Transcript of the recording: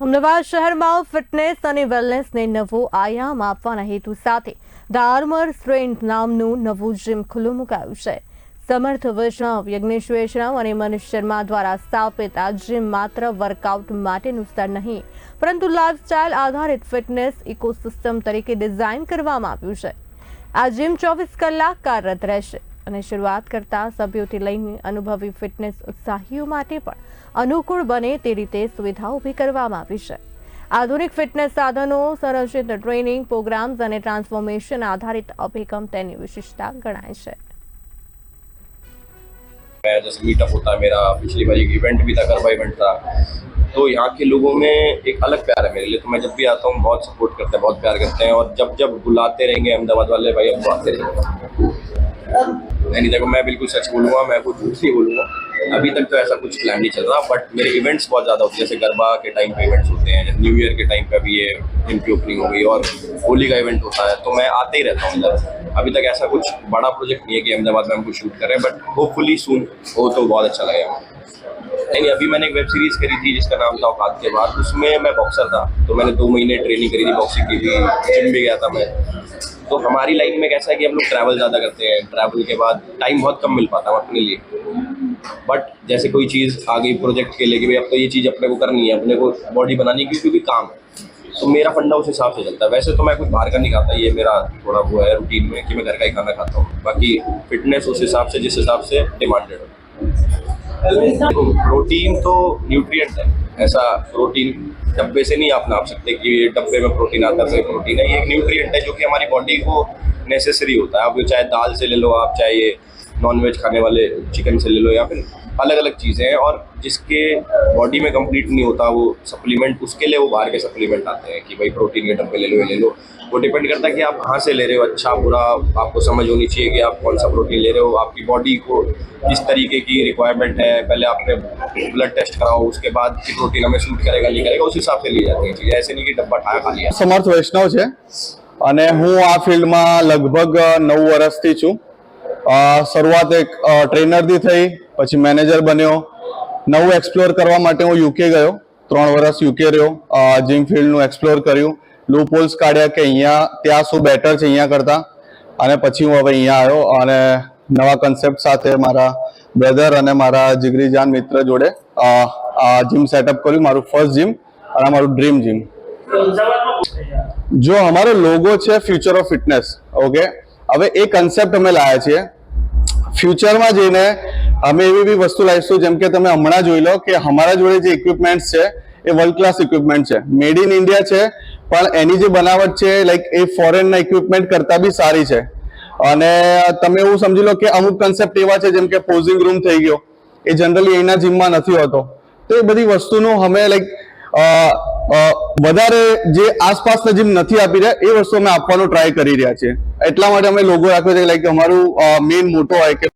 અમદાવાદ શહેરમાં ફિટનેસ અને વેલનેસને નવો આયામ આપવાના હેતુ સાથે ધ આર્મર સ્ટ્રેન્થ નામનું નવું જીમ ખુલ્લું મુકાયું છે. સમર્થ વૈષ્ણવ, યજ્ઞેશ વૈષ્ણવ અને મનીષ શર્મા દ્વારા સ્થાપિત આ જીમ માત્ર વર્કઆઉટ માટેનું સ્થળ નહીં, પરંતુ લાઇફસ્ટાઇલ આધારિત ફિટનેસ ઇકોસિસ્ટમ તરીકે ડિઝાઇન કરવામાં આવ્યું છે. આ જીમ 24 કલાક કાર્યરત રહેશે અને શરૂઆત કરતા સભ્યોથી લઈને અનુભવી ફિટનેસ ઉત્સાહીઓ માટે પણ અનુકૂળ બને તે રીતે સુવિધાઓ ઊભી કરવામાં આવી છે. આધુનિક ફિટનેસ સાધનો, સંરચિત ટ્રેનિંગ પ્રોગ્રામ્સ અને ટ્રાન્સફોર્મેશન આધારિત અભિગમ તેની વિશેષતા ગણાય છે. मैं जैसे मीटअप होता है मेरा, पिछली बार एक इवेंट भी था, गरबा इवेंट था, तो यहाँ के लोगों में एक अलग प्यार है मेरे लिए. तो मैं जब भी आता हूँ बहुत सपोर्ट करते हैं, बहुत प्यार करते हैं, और जब जब बुलाते रहेंगे अहमदाबाद वाले भाई, अब आते रहेंगे. नहीं देखो, मैं बिल्कुल सच बोलूँगा, मैं कुछ झूठ नहीं बोलूँगा. अभी तक तो ऐसा कुछ प्लान नहीं चल रहा, बट मेरे इवेंट्स बहुत ज़्यादा होते हैं. जैसे गरबा के टाइम पे इवेंट्स होते हैं, न्यू ईयर के टाइम पे अभी ये जिम की ओपनिंग हो गई, और होली का इवेंट होता है, तो मैं आते ही रहता हूँ. मतलब अभी तक ऐसा कुछ बड़ा प्रोजेक्ट नहीं है कि अहमदाबाद में हम कुछ शूट कर रहे हैं, बट होपफुली सून हो तो बहुत अच्छा लगेगा. नहीं, अभी मैंने एक वेब सीरीज करी थी जिसका नाम था औकात के बाहर. उसमें मैं बॉक्सर था, तो मैंने 2 महीने ट्रेनिंग करी थी, बॉक्सिंग की थी, जिम भी गया था मैं. तो हमारी लाइन में कैसा है कि हम लोग ट्रैवल ज़्यादा करते हैं, ट्रैवल के बाद टाइम बहुत कम मिल पाता है अपने लिए. बट जैसे कोई चीज़ आ गई प्रोजेक्ट के लिए कि भाई अब तो ये चीज़ अपने को करनी है, अपने को बॉडी बनानी है, क्योंकि काम है, तो मेरा फंडा उस हिसाब से चलता है. वैसे तो मैं कुछ बाहर का नहीं खाता, ये मेरा थोड़ा वो है रूटीन में कि मैं घर का ही खाना खाता हूँ. बाकी फिटनेस उस हिसाब से, जिस हिसाब से डिमांडेड हो. प्रोटीन तो न्यूट्रिएंट है, ऐसा प्रोटीन डब्बे से नहीं आप नाप सकते कि डब्बे में प्रोटीन आता है, प्रोटीन है. ये एक न्यूट्रिएंट है जो कि हमारी बॉडी को नेसेसरी होता है. आप चाहे दाल से ले लो, आप चाहे ये नॉनवेज खाने वाले चिकन से ले लो, या फिर अलग अलग चीज़ें हैं, और जिसके बॉडी में कंप्लीट नहीं होता वो सप्लीमेंट, उसके लिए वो बाहर के सप्लीमेंट आते हैं कि भाई प्रोटीन के डब्बे ले लो, ये ले लो. वो डिपेंड करता है कि आप कहाँ से ले रहे हो. अच्छा बुरा आपको समझ होनी चाहिए कि आप कौन सा प्रोटीन ले रहे हो, आपकी बॉडी को किस तरीके की रिक्वायरमेंट है. पहले आपने ब्लड टेस्ट कराओ, उसके बाद कि प्रोटीन हमें सूट करेगा नहीं करेगा, उस हिसाब से ली जाती है चीज़ें. ऐसे नहीं कि डब्बा ठाया खा लिया. સમર્થ વૈષ્ણવ છે અને હું આ ફિલ્ડમાં લગભગ 9 વર્ષથી છું. શરૂઆત એક ટ્રેનરથી થઈ, પછી મેનેજર બન્યો. નવું એક્સપ્લોર કરવા માટે હું યુકે ગયો, 3 વર્ષ યુકે રહ્યો, જીમ ફિલ્ડનું એક્સપ્લોર કર્યું, લૂપહોલ્સ કાઢ્યા કે અહીંયા ત્યાં શું બેટર છે અહીંયા કરતાં, અને પછી હું હવે અહીંયા આવ્યો અને નવા કન્સેપ્ટ સાથે મારા બ્રધર અને મારા જીગરી જાન મિત્ર જોડે આ જીમ સેટઅપ કર્યું, મારું ફર્સ્ટ જીમ અને મારું ડ્રીમ જીમ. જો અમારો લોગો છે ફ્યુચર ઓફ ફિટનેસ, ઓકે, હવે એ કન્સેપ્ટ અમે લાવ્યા છીએ. ફ્યુચરમાં જઈને અમે એવી બી વસ્તુ લાવીશું, જેમ કે તમે હમણાં જોઈ લો કે અમારા જોડે જે ઇક્વિપમેન્ટ્સ છે એ વર્લ્ડ ક્લાસ ઇક્વિપમેન્ટ છે, મેડ ઇન ઇન્ડિયા છે, પણ એની જે બનાવટ છે લાઈક એ ફોરેનના ઇક્વિપમેન્ટ કરતાં બી સારી છે. અને તમે એવું સમજી લો કે અમુક કન્સેપ્ટ એવા છે જેમ કે પોઝિંગ રૂમ થઈ ગયો, એ જનરલી અહીંના જીમમાં નથી હોતો. તો એ બધી વસ્તુનું અમે લાઈક વધારે જે આસપાસના જીમ નથી આપી રહ્યા એ વસ્તુ અમે આપવાનો ટ્રાય કરી રહ્યા છીએ. એટલા માટે અમે લોગો રાખ્યો છે, લાઈક અમારું મેઇન મોટો હોય કે